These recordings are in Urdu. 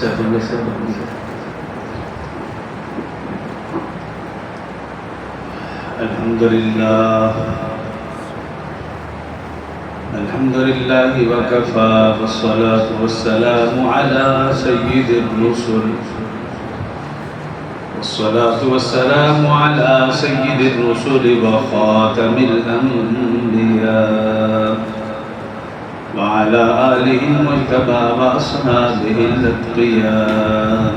الحمد لله وكفى والصلاة والسلام على سيد الرسل وخاتم الأنبياء وعلى آله المجتبى وأصحابه الأتقياء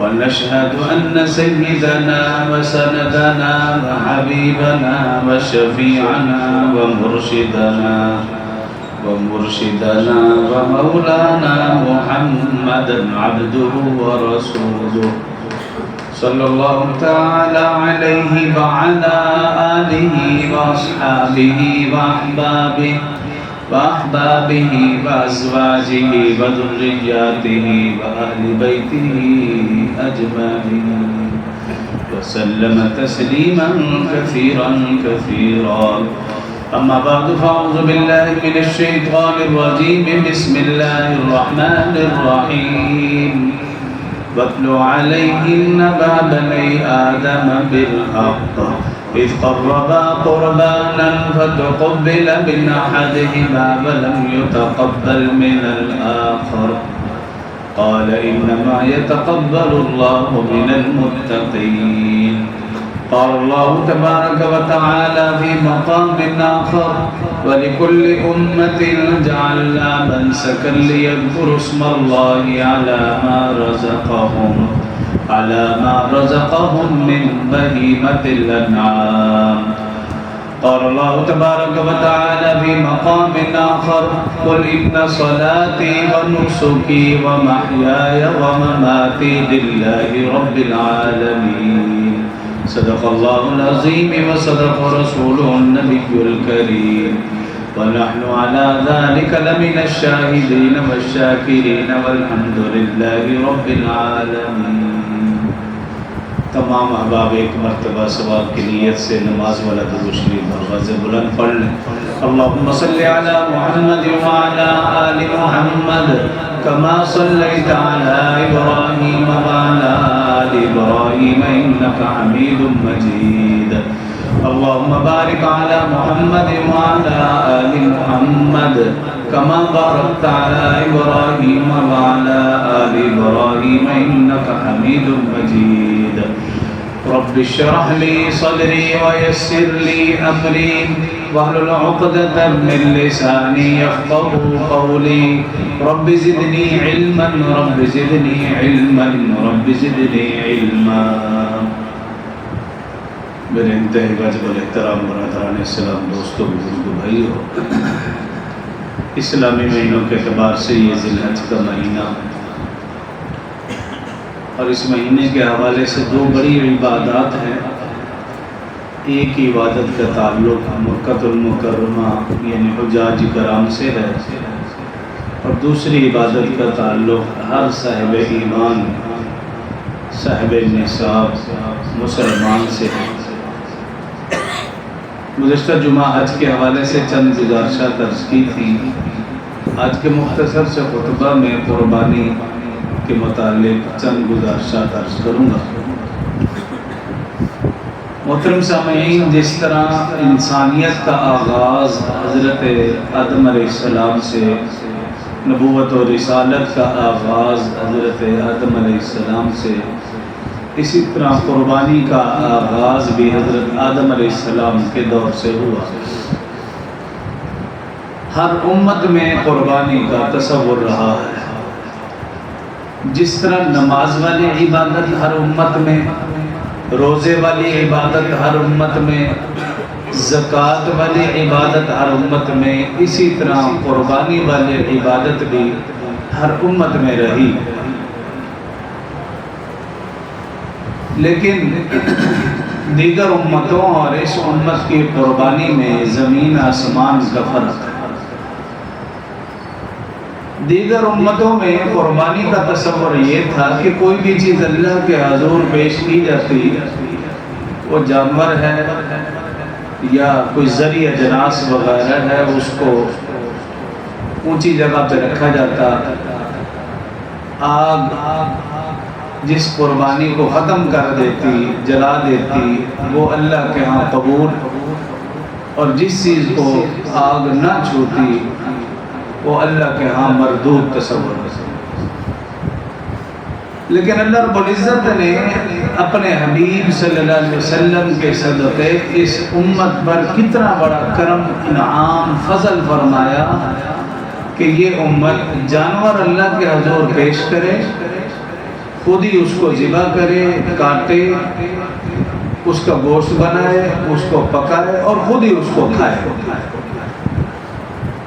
ونشهد أن سيدنا وسندنا وحبيبنا وشفيعنا ومرشدنا ومولانا محمدا عبده ورسوله صلى الله تعالى عليه وعلى آله وأصحابه وأحبابه وأزواجه وذرياته وأهل بيته أجمعين وسلم تسليما كثيرا أما بعد فأعوذ بالله من الشيطان الرجيم بسم الله الرحمن الرحيم واتل عليهم نبأ بني آدم بالحق إذ قربا قربانا فتقبل من أحدهما ولم يتقبل من الآخر قال إنما يتقبل الله من المتقين قال الله تبارك وتعالى في مقام آخر ولكل أمة جعلنا منسكا ليذكروا اسم الله على ما رزقهم من بهيمة الأنعام قال الله تبارك وتعالى في مقام آخر قل إن صلاتي ونسكي ومحياي ومماتي لله رب العالمين صدق الله العظيم وصدق رسوله النبي الكريم ونحن على ذلك لمن الشاهدين والشاكرين والحمد لله رب العالمين. تمام احباب ایک مرتبہ ثواب کی نیت سے نماز والا درود شریف آواز بلند پڑھ لیں. اللهم صل على محمد وعلى آل محمد كما صليت على إبراهيم وعلى آل إبراهيم إنك حميد مجيد. اللهم بارك على محمد وعلى آل محمد كما باركت على إبراهيم وعلى آل إبراهيم إنك حميد مجيد. رب اشرح لي صدري ويسر لي أمري واحلل عقدة من لساني يفقهوا قولي. رب زدني علما رب زدني علما رب زدني علما. میرے انتہائی واجب الاحترام برادران اسلام، دوستوں، بزرگوں، بھائیوں، اسلامی مہینوں کے اعتبار سے یہ ذی الحج کا مہینہ اور اس مہینے کے حوالے سے دو بڑی عبادات ہیں. ایک عبادت کا تعلق مکہ المکرمہ یعنی حجاج کرام سے ہے اور دوسری عبادت کا تعلق ہر صاحب ایمان صاحب نصاب مسلمان سے ہے. گزشتہ جمعہ حج کے حوالے سے چند گزارشات عرض کی تھی. آج کے مختصر سے خطبہ میں قربانی کے متعلق چند گزارشات عرض کروں گا. محترم سامعین، جس طرح انسانیت کا آغاز حضرت آدم علیہ السلام سے، نبوت و رسالت کا آغاز حضرت آدم علیہ السلام سے، اسی طرح قربانی کا آغاز بھی حضرت آدم علیہ السلام کے دور سے ہوا. ہر امت میں قربانی کا تصور رہا ہے. جس طرح نماز والی عبادت ہر امت میں، روزے والی عبادت ہر امت میں، زکوٰۃ والی عبادت ہر امت میں، اسی طرح قربانی والی عبادت بھی ہر امت میں رہی. لیکن دیگر امتوں اور اس امت کی قربانی میں زمین آسمان کا فرق ہے. دیگر امتوں میں قربانی کا تصور یہ تھا کہ کوئی بھی چیز اللہ کے حضور پیش کی جاتی، وہ جانور ہے یا کوئی زرعی اجناس وغیرہ ہے، اس کو اونچی جگہ پہ رکھا جاتا آگ جس قربانی کو ختم کر دیتی، جلا دیتی، وہ اللہ کے ہاں قبول، اور جس چیز کو آگ نہ چھوتی وہ اللہ کے ہاں مردود تصور ہے۔ لیکن اللہ رب العزت نے اپنے حبیب صلی اللہ علیہ وسلم کے صدقے اس امت پر کتنا بڑا کرم، انعام، فضل فرمایا کہ یہ امت جانور اللہ کے حضور پیش کرے، خود ہی اس کو ذبح کرے، کاٹے، اس کا گوشت بنائے، اس کو پکائے اور خود ہی اس کو کھائے۔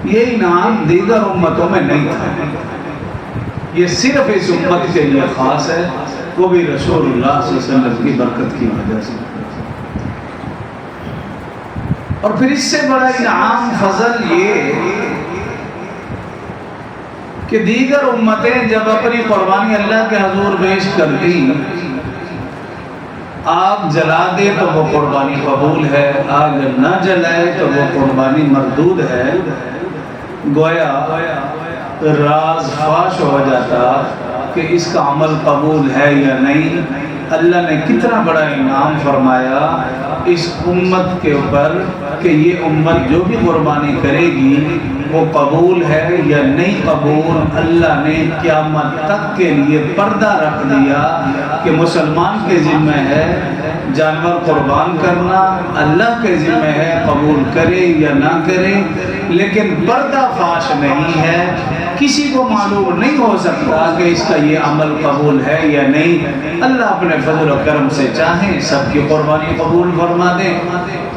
یہ انعام دیگر امتوں میں نہیں تھا، یہ صرف اس امت کے لیے خاص ہے، وہ بھی رسول اللہ صلی اللہ علیہ وسلم کی برکت کی وجہ سے۔ اور پھر اس سے بڑا انعام، فضل یہ کہ دیگر امتیں جب اپنی قربانی اللہ کے حضور پیش کرتی، آگ جلا دے تو وہ قربانی قبول ہے، آگ نہ جلائے تو وہ قربانی مردود ہے، گویا راز فاش ہو جاتا کہ اس کا عمل قبول ہے یا نہیں۔ اللہ نے کتنا بڑا انعام فرمایا اس امت کے اوپر کہ یہ امت جو بھی قربانی کرے گی وہ قبول ہے یا نہیں قبول۔ اللہ نے قیامت تک کے لیے پردہ رکھ دیا کہ مسلمان کے ذمہ ہے جانور قربان کرنا، اللہ کے ذمہ ہے قبول کرے یا نہ کرے، لیکن پردہ فاش نہیں ہے، کسی کو معلوم نہیں ہو سکتا کہ اس کا یہ عمل قبول ہے یا نہیں۔ اللہ اپنے فضل و کرم سے چاہیں سب کی قربانی قبول فرما دے،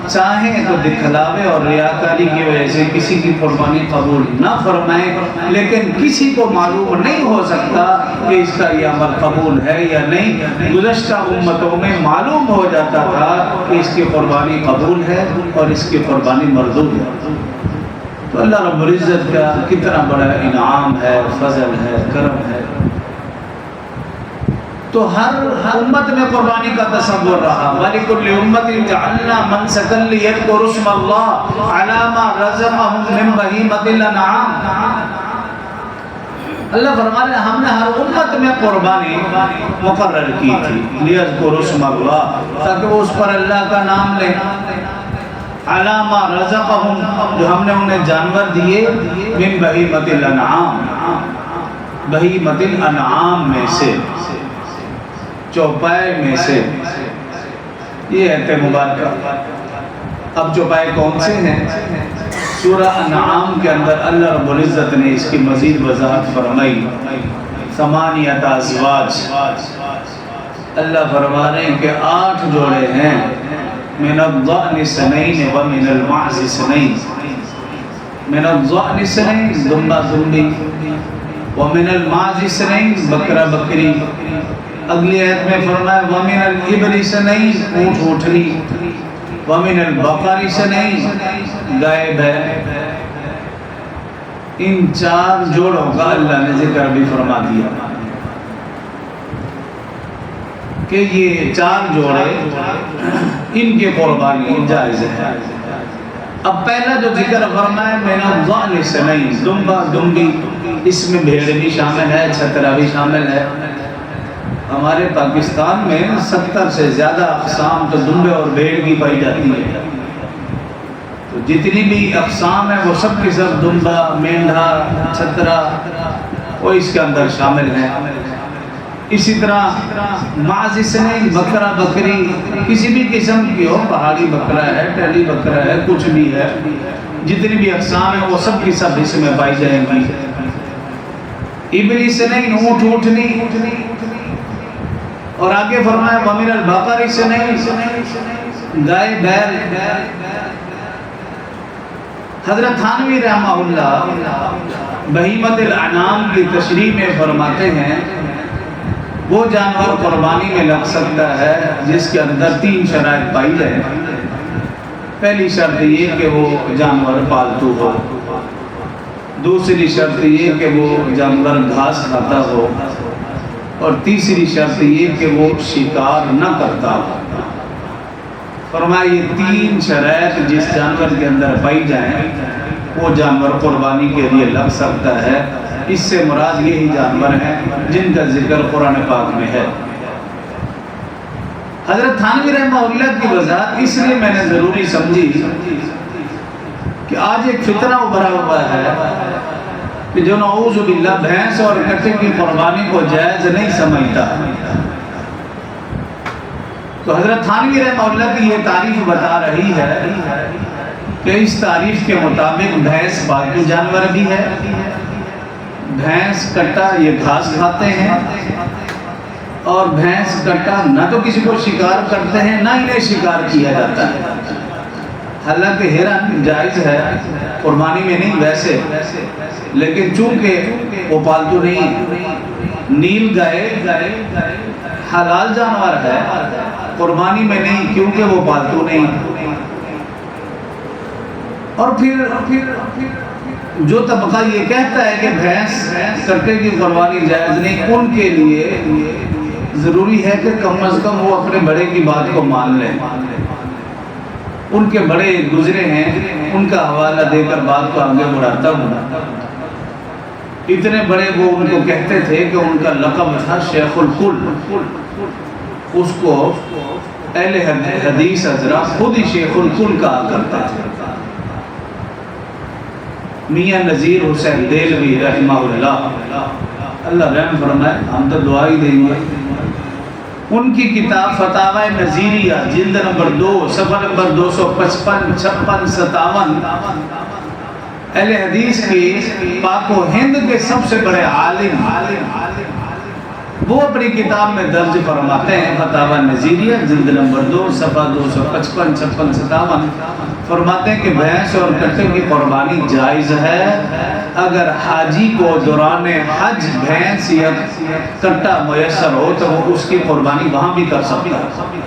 چاہیں تو دکھلاوے اور ریاکاری کی وجہ سے کسی کی قربانی قبول نہ فرمائے، لیکن کسی کو معلوم نہیں ہو سکتا کہ اس کا یہ عمل قبول ہے یا نہیں۔ گزشتہ امتوں میں معلوم ہو جاتا تھا کہ اس کی قربانی قبول ہے اور اس کی قربانی مردود ہے۔ تو اللہ رب العزت کا کتنا بڑا انعام ہے، فضل ہے، کرم ہے۔ تو ہر امت میں قربانی کا تصور رہا۔ وَلِكُلِّ أُمَّةٍ جَعَلْنَا مَنْسَكًا لِيَذْكُرُوا اسْمَ اللَّهِ عَلَىٰ مَا رَزَقَهُم مِّن بَهِيمَةِ الْأَنْعَامِ۔ اللہ فرما رہے ہیں ہم نے ہر امت میں قربانی مقرر کی تھی، لِيَذْكُرُوا اسْمَ اللَّهِ، تاکہ وہ اس پر اللہ کا نام لیں، عَلَىٰ مَا رَزَقَهُم، جو ہم نے انہیں جانور دیے، مِن بَهِيمَةِ الْأَنْعَامِ، بہیمۃ الانعام میں سے، چوپائے میں سے، یہ ہے مبارکہ۔ اب چوپائے کون سے ہیں؟ سورہ انعام کے اندر اللہ رب العزت نے اس کی مزید وضاحت فرمائی۔ ثمانیۃ ازواج، اللہ فرما رہے ہیں کہ 8 جوڑے ہیں، من الضأن اثنین ومن المعز اثنین، من الضأن اثنین دمبا دمبی، ومن المعز اثنین بکرا بکری، اگلی آیت میں فرمایا وَمِنَ الْإِبْلِ اثْنَيْنِ اونٹ اونٹنی، وَمِنَ الْبَقَرِ اثْنَيْنِ گائے بھیڑ۔ ان 4 جوڑوں کا اللہ نے ذکر بھی فرما دیا کہ یہ 4 جوڑے ان کی قربانی جائز ہے۔ اب پہلا جو ذکر فرمایا مِنَ الضَّأْنِ اثْنَيْنِ دمبا دمبی، اس میں بھیڑ بھی شامل ہے، چھترا بھی شامل ہے۔ ہمارے پاکستان میں 70 سے زیادہ اقسام تو دمبے اور بھیڑ کی پائی جاتی ہے، تو جتنی بھی اقسام ہیں وہ سب کی سب دمبا، مینڈھا، چھترا وہ اس کے اندر شامل ہیں۔ اسی طرح معز اثنین بکرا بکری، کسی بھی قسم کی ہو، پہاڑی بکرا ہے، ٹیلی بکرا ہے، کچھ بھی ہے، جتنی بھی اقسام ہیں وہ سب کی سب اس میں پائی جائیں گی۔ ابل اثنین اونٹ اونٹنی، اور آگے فرمایا وَمِنَ الْبَقَرِ اثْنَيْنِ گائے بیل۔ حضرت تھانوی رحمہ اللہ بہیمۃ الانعام کی تشریح میں فرماتے ہیں وہ جانور قربانی میں لگ سکتا ہے جس کے اندر 3 شرائط پائی جائیں۔ پہلی شرط یہ کہ وہ جانور پالتو ہو، دوسری شرط یہ کہ وہ جانور گھاس کھاتا ہو، اور تیسری شرط یہ کہ وہ شکار نہ کرتا ہو۔ فرمایا یہ 3 شرائط جس جانور کے اندر پائی جائیں وہ جانور قربانی کے لیے لگ سکتا ہے، اس سے مراد یہی جانور ہیں جن کا ذکر قرآن پاک میں ہے۔ حضرت تھانوی رحمہ اللہ کی وضاحت اس لیے میں نے ضروری سمجھی کہ آج ایک فتنہ ابھرا ہوا ہے کہ جو نعوذ باللہ بھینس اور کٹے کی قربانی کو جائز نہیں سمجھتا۔ تو حضرت تھانوی رحمہ اللہ کی یہ تعریف بتا رہی ہے کہ اس تعریف کے مطابق بھینس پالتو جانور بھی ہے، بھینس کٹا یہ گھاس کھاتے ہیں، اور بھینس کٹا نہ تو کسی کو شکار کرتے ہیں نہ انہیں شکار کیا جاتا ہے۔ حالانکہ ہرن جائز ہے قربانی میں نہیں ویسے، لیکن چونکہ وہ پالتو نہیں، نیل گائے حلال جانور ہے، قربانی میں نہیں کیونکہ وہ پالتو نہیں۔ اور پھر جو طبقہ یہ کہتا ہے کہ بھینس کٹے کی قربانی جائز نہیں، ان کے لیے ضروری ہے کہ کم از کم وہ اپنے بڑے کی بات کو مان لیں۔ ان کے بڑے گزرے ہیں، ان کا حوالہ دے کر بات کو آگے بڑھاتا ہوں۔ اتنے بڑے وہ ان کو کہتے تھے کہ ان کا لقب تھا شیخ الکل، اس کو اہل حدیث حضرات خود ہی شیخ الکل کہا کرتے تھے۔ میاں نذیر حسین دیلوی رحمہ اللہ رحم فرمائے، ہم تو دعا ہی دیں گے۔ ان کی کتاب فتاوی نذیریہ جلد نمبر 2 صفحہ نمبر 255 56 57 اہل حدیث کی پاک و ہند کے سب سے بڑے عالم وہ اپنی کتاب میں درج فرماتے ہیں، فتاوی نذیریہ جلد نمبر 2 صفحہ 255 56 57 فرماتے ہیں کہ بھینس اور کٹے کی قربانی جائز ہے اگر حاجی کو دوران حج بھینس یا کٹا میسر ہو تو وہ اس کی قربانی وہاں بھی کر سکتا ہے۔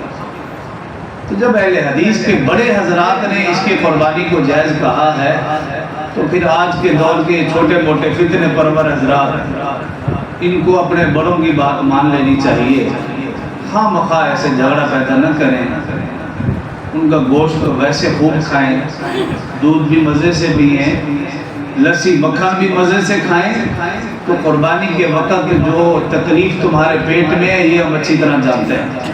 تو جب اہل حدیث کے بڑے حضرات نے اس کی قربانی کو جائز کہا ہے تو پھر آج کے دور کے چھوٹے موٹے فتنے پرور حضرات ان کو اپنے بڑوں کی بات مان لینی چاہیے، خواہ مخواہ ایسے جھگڑا پیدا نہ کریں۔ ان کا گوشت ویسے خوب کھائیں، دودھ بھی مزے سے پئیں، لسی مکھن بھی مزے سے کھائیں، تو قربانی کے وقت جو تکلیف تمہارے پیٹ میں ہے یہ ہم اچھی طرح جانتے ہیں۔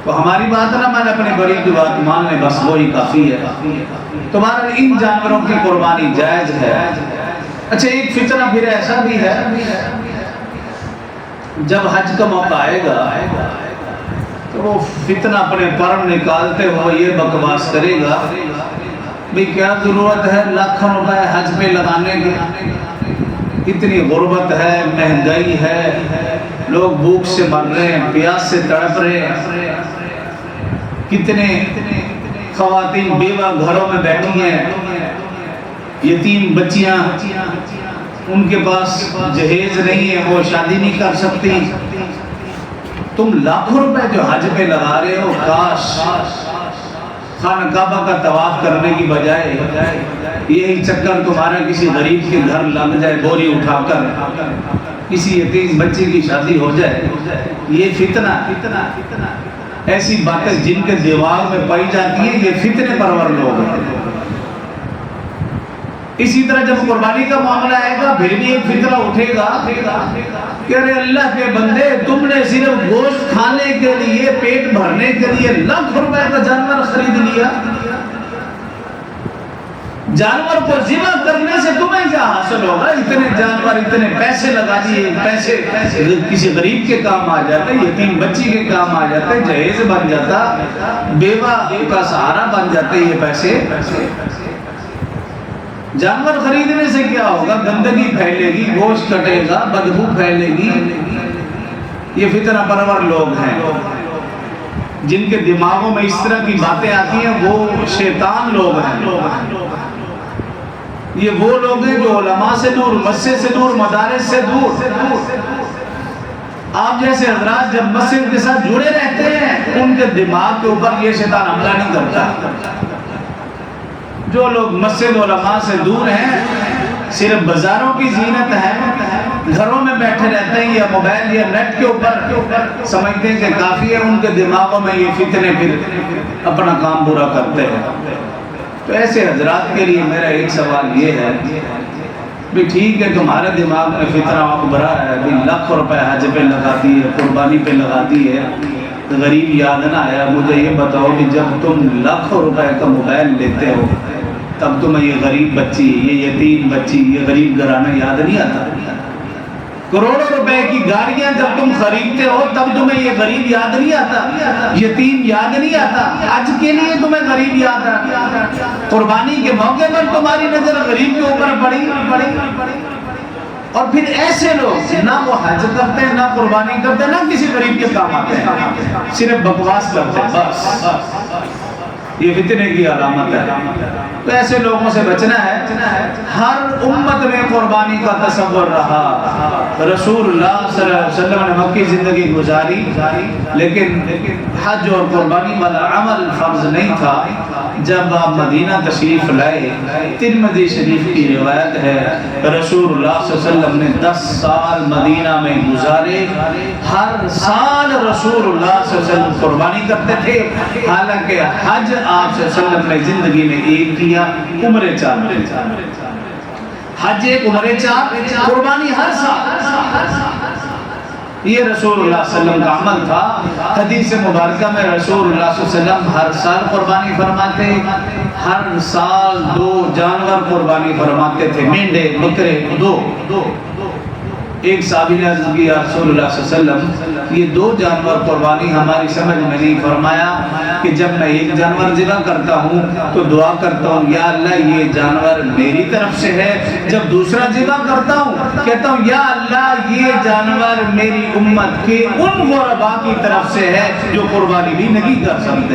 تو ہماری بات نہ مان، اپنی بڑی کی بات مان لیں، بس وہی کافی ہے۔ تمہارا ان جانوروں کی قربانی جائز ہے۔ اچھا ایک فتنہ پھر ایسا بھی ہے، جب حج کا موقع آئے گا تو وہ فتنہ اپنے پر نکالتے ہوئے یہ بکواس کرے گا بھی کیا ضرورت ہے لاکھوں روپے حج پہ لگانے کے، اتنی غربت ہے، مہنگائی ہے، لوگ بھوک سے مر رہے ہیں، پیاس سے تڑپ رہے ہیں، کتنے خواتین بیوہ گھروں میں بیٹھی ہیں، یتیم بچیاں ان کے پاس جہیز نہیں ہے، وہ شادی نہیں کر سکتی، تم لاکھوں روپے جو حج پہ لگا رہے ہو، کاش خانہ کعبہ کا طواف کرنے کی بجائے یہی چکر تمہارا کسی غریب کے گھر لگ جائے، بوری اٹھا کر کسی یتیم بچے کی شادی ہو جائے۔ یہ فتنہ ایسی باتیں جن کے دماغ میں پائی جاتی ہیں، یہ فتنے پرور لوگ ہیں۔ اسی طرح جب قربانی کا معاملہ آئے گا پھر بھی ایک فتنہ اٹھے گا کہ ارے اللہ کے بندے، تم نے صرف گوشت کھانے کے لیے، پیٹ بھرنے کے لیے لاکھ روپے کا جانور خرید لیا، جانور کو ذبح کرنے سے تمہیں کیا حاصل ہوگا؟ اتنے جانور، اتنے پیسے لگا دیے، پیسے کسی غریب کے کام آ جاتے، یتیم بچی کے کام آ جاتے، جہیز بن جاتا، بیوہ کا سہارا بن جاتے یہ پیسے۔ جانور خریدنے سے کیا ہوگا؟ گندگی پھیلے گی، گوشت کٹے گا، بدبو پھیلے گی۔ یہ فتنہ پرور لوگ ہیں جن کے دماغوں میں اس طرح کی باتیں آتی ہیں، وہ شیطان لوگ ہیں۔ یہ وہ لوگ ہیں جو علماء سے دور، مسجد سے دور، مدارس سے دور۔ آپ جیسے حضرات جب مسجد کے ساتھ جڑے رہتے ہیں ان کے دماغ کے اوپر یہ شیطان حملہ نہیں کرتا۔ جو لوگ مسجد علماء سے دور ہیں، صرف بازاروں کی زینت ہے، گھروں میں بیٹھے رہتے ہیں یا موبائل یا نیٹ کے اوپر سمجھتے ہیں کہ کافی ہے، ان کے دماغوں میں یہ فتنے پھر اپنا کام برا کرتے ہیں۔ تو ایسے حضرات کے لیے میرا ایک سوال یہ ہے بھی ٹھیک ہے تمہارے دماغ میں فتنہ اکبرا ہے، بھی لاکھ روپے حج پہ لگاتی ہے، قربانی پہ لگاتی ہے، غریب یاد نہ آیا۔ مجھے یہ بتاؤ کہ جب تم لاکھوں روپے کا موبائل لیتے ہو تب تمہیں یہ غریب بچی، یہ یتیم بچی، یہ غریب گھرانہ یاد نہیں آتا؟ کروڑوں روپے کی گاڑیاں جب تم خریدتے ہو تب تمہیں یہ غریب یاد نہیں آتا؟ یتیم یاد نہیں آتا؟ حج کے لیے تمہیں غریب یاد آتا؟ قربانی کے موقع پر تمہاری نظر غریب کے اوپر پڑی۔ اور پھر ایسے لوگ نہ وہ حج کرتے ہیں، نہ قربانی کرتے ہیں، نہ کسی غریب کے کام آتے ہیں، صرف بکواس کرتے ہیں بس۔ یہ فتنے کی علامت ہے۔ تو ایسے لوگوں سے بچنا ہے۔ ہر امت میں قربانی کا تصور رہا۔ رسول اللہ صلی اللہ علیہ وسلم نے مکی زندگی گزاری لیکن حج اور قربانی والا عمل فرض نہیں تھا۔ جب آپ مدینہ تشریف لائے، ترمذی شریف کی روایت ہے، رسول اللہ صلی اللہ علیہ وسلم نے 10 سال مدینہ میں گزارے۔ ہر سال رسول اللہ صلی اللہ علیہ وسلم قربانی کرتے تھے، حالانکہ حج آپ صلی اللہ علیہ وسلم نے زندگی میں ایک کیا، عمرے 4 میں۔ حج ایک، عمرے 4، قربانی ہر سال۔ یہ رسول اللہ صلی اللہ علیہ وسلم کا عمل تھا۔ حدیث مبارکہ میں رسول اللہ صلی اللہ علیہ وسلم ہر سال قربانی فرماتے، ہر سال 2 جانور قربانی فرماتے تھے، مینڈے، بکرے، 2۔ ایک صحابی نے عرض کیا رسول اللہ صلی اللہ علیہ وسلم یہ 2 جانور قربانی ہماری سمجھ میں نہیں، فرمایا کہ جب میں ایک جانور ذبح کرتا ہوں تو دعا کرتا ہوں یا اللہ یہ جانور میری طرف سے ہے، جب دوسرا ذبح کرتا ہوں کہتا ہوں یا اللہ یہ جانور میری امت کے ان غرباء کی طرف سے ہے جو قربانی بھی نہیں کر سکتے۔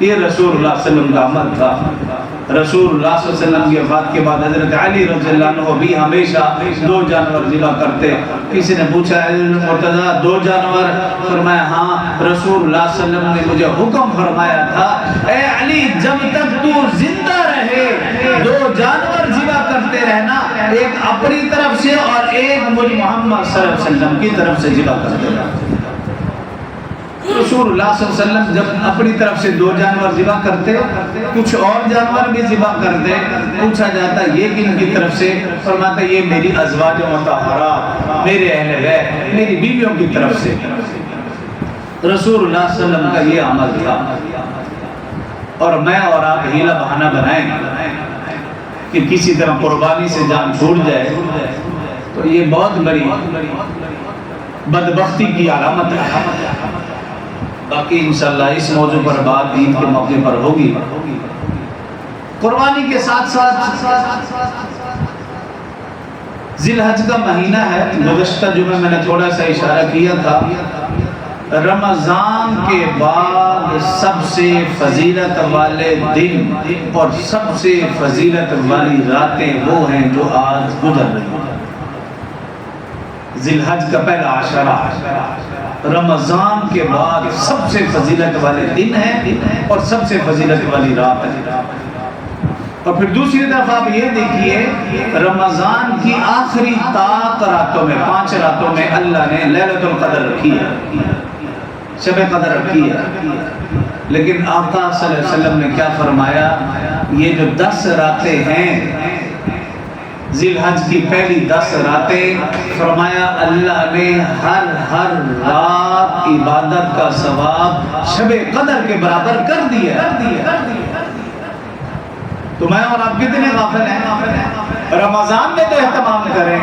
یہ رسول اللہ صلی اللہ علیہ وسلم کا عمل تھا۔ رسول اللہ صلی اللہ علیہ وسلم کی وفات کے بعد حضرت علی رضی اللہ عنہ بھی ہمیشہ 2 جانور ذبح کرتے۔ کسی نے پوچھا مرتضیٰ 2 جانور؟ فرمایا ہاں، رسول اللہ صلی اللہ علیہ وسلم نے مجھے حکم فرمایا تھا اے علی جب تک تو زندہ رہے 2 جانور ذبح کرتے رہنا، ایک اپنی طرف سے اور ایک مجھ محمد صلی اللہ علیہ وسلم کی طرف سے ذبح کرتے رہنا۔ رسول اللہ صلی اللہ علیہ وسلم جب اپنی طرف سے 2 جانور ذبح کرتے، کچھ اور جانور بھی ذبح کرتے، پوچھا جاتا یہ کن کی طرف سے؟ فرماتا یہ میری ازواج مطہرات، میرے اہل بیت، میری بیویوں کی طرف سے۔ رسول اللہ صلی اللہ علیہ وسلم کا یہ عمل تھا۔ اور میں اور آپ ہیلا بہانہ بنائیں کہ کسی طرح قربانی سے جان چھوٹ جائے تو یہ بہت بڑی بدبختی کی علامت ہے۔ باقی انشاءاللہ اس موضوع پر بات عید کے موقع پر ہوگی۔ قربانی کے ساتھ ساتھ ذی الحج کا مہینہ ہے، گزشتہ جمعہ میں نے تھوڑا سا اشارہ کیا تھا، رمضان کے بعد سب سے فضیلت والے دن اور سب سے فضیلت والی راتیں وہ ہیں جو آج گزر رہی ہیں۔ ذی الحج کا پہلا عشرہ رمضان کے بعد سب سے فضیلت والے دن ہیں اور سب سے فضیلت والی رات ہے۔ اور پھر دوسری طرف آپ یہ دیکھیے رمضان کی آخری طاق راتوں میں 5 راتوں میں اللہ نے لیلۃ القدر رکھی ہے، شب قدر رکھی ہے۔ لیکن آقا صلی اللہ علیہ وسلم نے کیا فرمایا؟ یہ جو 10 راتیں ہیں ذی الحج کی پہلی 10 راتیں، فرمایا اللہ نے ہر رات عبادت کا ثواب شب قدر کے برابر کر دیا۔ تو میں اور آپ کتنے غافل ہیں؟ رمضان میں تو اہتمام کریں،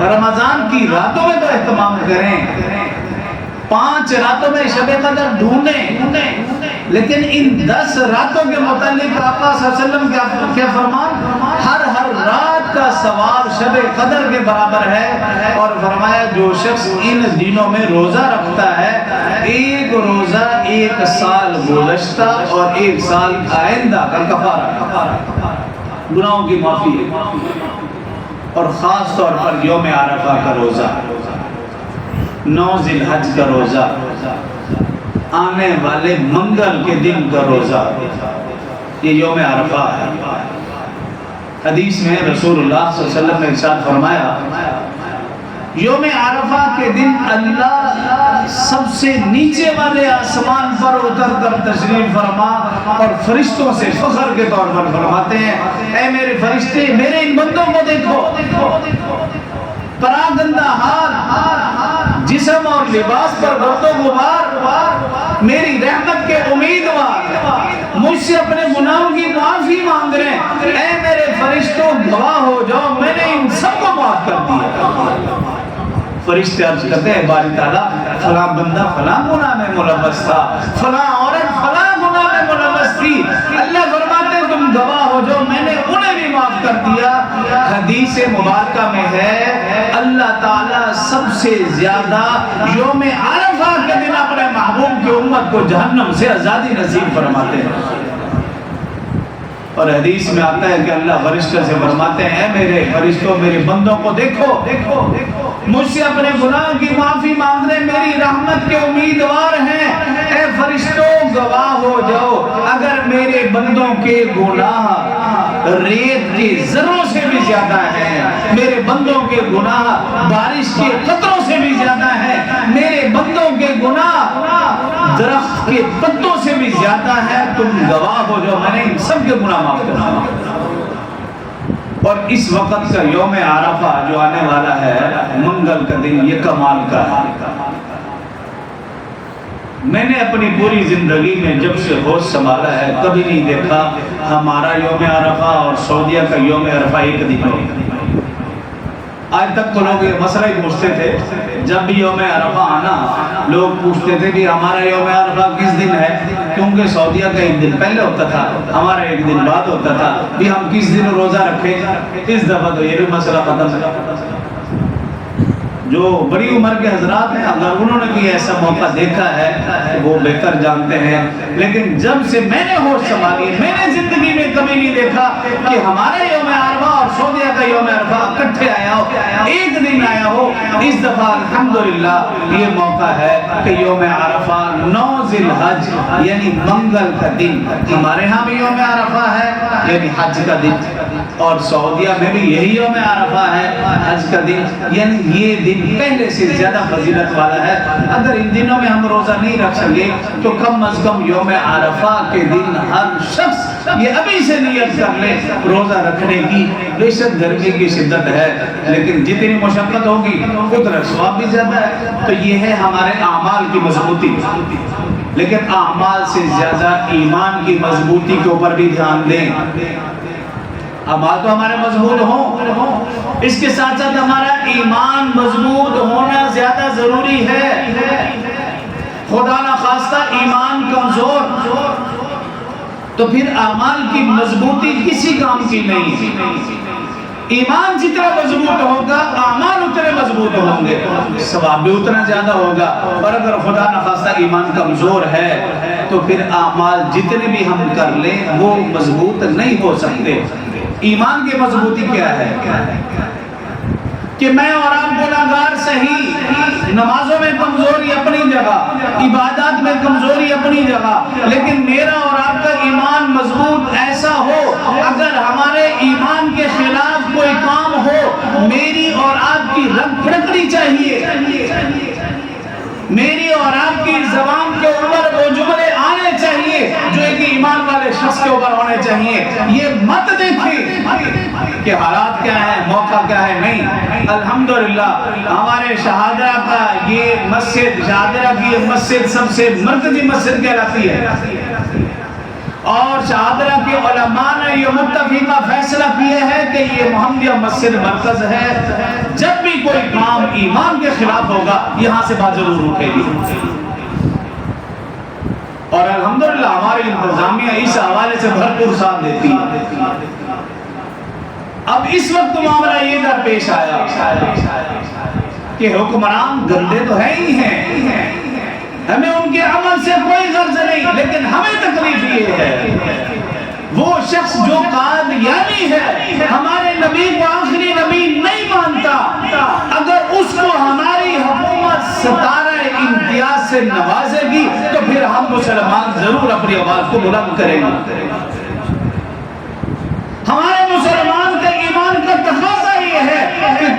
رمضان کی راتوں میں تو اہتمام کریں، 5 راتوں میں شب قدر ڈھونڈیں، لیکن ان 10 راتوں کے متعلق آقا صلی اللہ علیہ وسلم کیا فرمان؟ ہر رات کا ثواب شب قدر کے برابر ہے۔ اور فرمایا جو شخص ان دنوں میں روزہ رکھتا ہے، ایک روزہ 1 سال گزشتہ اور 1 سال آئندہ کا کفارہ، گناہوں کی معافی ہے۔ اور خاص طور پر یوم عرفہ کا روزہ، 9 ذی الحج کا روزہ، آنے والے منگل کے دن کا روزہ، یہ یوم عرفہ ہے۔ حدیث میں رسول اللہ صلی اللہ علیہ وسلم نے ارشاد فرمایا یوم عرفہ کے دن اللہ سب سے نیچے والے آسمان پر اتر کر تشریف فرما اور فرشتوں سے فخر کے طور پر فرماتے ہیں اے میرے فرشتے میرے ان بندوں کو دیکھو، پراگندہ حال جسم اور لباس پر گرد و غبار، میری رحمت کے امیدوار، مجھ سے اپنے گناہوں کی معافی مانگ رہے ہیں، اے میرے فرشتوں گواہ ہو جاؤ میں نے ان سب کو معاف کر دیا۔ فرشتے عرض کرتے ہیں باری تعالیٰ فلاں بندہ فلاں گناہ میں ملوث تھا، فلاں عورت فلاں گناہ میں ملوث تھی، اللہ فرماتے ہیں تم گواہ ہو جاؤ میں نے انہیں بھی معاف کر دیا۔ حدیث مبارکہ میں ہے اللہ تعالیٰ سب سے زیادہ یوم عرفہ کے دن اپنے محبوب کی امت کو جہنم سے آزادی نصیب فرماتے ہیں، اور حدیث میں آتا ہے کہ اللہ فرشتوں سے فرماتے ہیں اے میرے فرشتوں میرے بندوں کو دیکھو، مجھ سے اپنے گناہ کی معافی مانگ رہے میری رحمت کے امیدوار ہیں، اے فرشتوں گواہ ہو جاؤ اگر میرے بندوں کے گناہ ریت کے ذروں سے بھی زیادہ ہیں، میرے بندوں کے گناہ بارش کے قطروں سے بھی زیادہ ہیں، میرے بندوں کے گناہ درخت کے پتوں سے بھی زیادہ ہے، تم گواہ ہو جاؤ میں نے ان سب کے گناہ معاف کر دیا۔ اور اس وقت کا یوم عرفہ جو آنے والا ہے منگل کا دن یہ کمال کا ہے۔ میں نے اپنی پوری زندگی میں جب سے ہوش سنبھالا ہے کبھی نہیں دیکھا ہمارا یوم عرفہ اور سعودیہ کا یوم عرفہ ایک دن ہو۔ آج تک تو لوگ یہ مسئلہ ہی پوچھتے تھے، جب بھی یوم عرفہ آنا لوگ پوچھتے تھے کہ ہمارا یوم عرفہ کس دن ہے، کیونکہ سعودیہ کا ایک دن پہلے ہوتا تھا ہمارا ایک دن بعد ہوتا تھا، بھی ہم کس دن روزہ رکھیں۔ اس دفعہ تو یہ بھی مسئلہ ختم ہے۔ جو بڑی عمر کے حضرات ہیں اگر انہوں نے بھی ایسا موقع دیکھا ہے وہ بہتر جانتے ہیں، لیکن جب سے میں نے ہوش سنبھالی میں نے زندگی میں کبھی نہیں دیکھا کہ ہمارے یوم عرفہ اور سعودیہ کا یوم عرفہ اکٹھے آیا ہو، ایک دن آیا ہو۔ اس دفعہ الحمدللہ یہ موقع ہے کہ یوم عرفہ 9 ذی الحج یعنی منگل کا دن ہمارے ہاں بھی یوم عرفہ ہے یعنی حج کا دن، اور سعودیہ میں بھی یہی یوم عرفہ ہے حج کا دن، یعنی یہ دن پہلے سے زیادہ فضیلت والا ہے۔ اگر ان دنوں میں ہم روزہ نہیں رکھ سکے تو کم از کم یوم عرفہ کے دن ہر شخص یہ ابھی سے نیت کر لے روزہ رکھنے کی۔ بے شک گرمی کی شدت ہے لیکن جتنی مشقت ہوگی اتنا ثواب بھی زیادہ ہے۔ تو یہ ہے ہمارے اعمال کی مضبوطی، لیکن اعمال سے زیادہ ایمان کی مضبوطی کے اوپر بھی دھیان دیں۔ اعمال تو ہمارے مضبوط ہوں، اس کے ساتھ ساتھ ہمارا ایمان مضبوط ہونا زیادہ ضروری ہے۔ خدا نہ خواستہ ایمان کمزور تو پھر اعمال کی مضبوطی کسی کام کی نہیں۔ ایمان جتنا مضبوط ہوگا اعمال اتنے مضبوط ہوں گے، ثواب بھی اتنا زیادہ ہوگا۔ اور اگر خدا نہ خواستہ ایمان کمزور ہے تو پھر اعمال جتنے بھی ہم کر لیں وہ مضبوط نہیں ہو سکتے۔ ایمان کی مضبوطی کیا ہے کہ میں اور آپ گناہگار صحیح، نمازوں میں کمزوری اپنی جگہ، عبادات میں کمزوری اپنی جگہ، لیکن میرا اور آپ کا ایمان مضبوط ایسا ہو اگر ہمارے ایمان کے خلاف کوئی کام ہو میری اور آپ کی رگ پھڑکنی چاہیے، میری اور آپ کی زبان کے اوپر وہ جملے آنے چاہیے جو ایک ایمان والے شخص کے اوپر ہونے چاہیے۔ یہ مت دیکھیں کہ حالات کیا ہے موقع کیا ہے، نہیں۔ الحمدللہ ہمارے شہادرہ کا یہ مسجد، شہادرہ کی یہ مسجد سب سے مرکزی مسجد کہلاتی ہے، اور شہادرہ کے علماء نے یہ متفقہ فیصلہ کیا ہے کہ یہ محمدیہ مسجد مرکز ہے، جب بھی کوئی کام ایمان کے خلاف ہوگا یہاں سے بات ضرور اٹھے گی۔ اور الحمدللہ ہماری انتظامیہ اس حوالے سے بھرپور ساتھ دیتی ہے۔ اب اس وقت معاملہ یہ درپیش آیا کہ حکمران گندے تو ہے ہی ہیں، ہمیں ان کے عمل سے کوئی غرض نہیں، لیکن ہمیں تکلیف یہ ہے وہ شخص جو قادیانی ہے ہمارے نبی کو آخری نبی نہیں مانتا، اگر اس کو ہماری حکومت ستارہ امتیاز سے نوازے گی تو پھر ہم مسلمان ضرور اپنی آواز کو بلند کریں گے۔ ہمارے مسلمان کے ایمان کا تقاضا یہ ہے کہ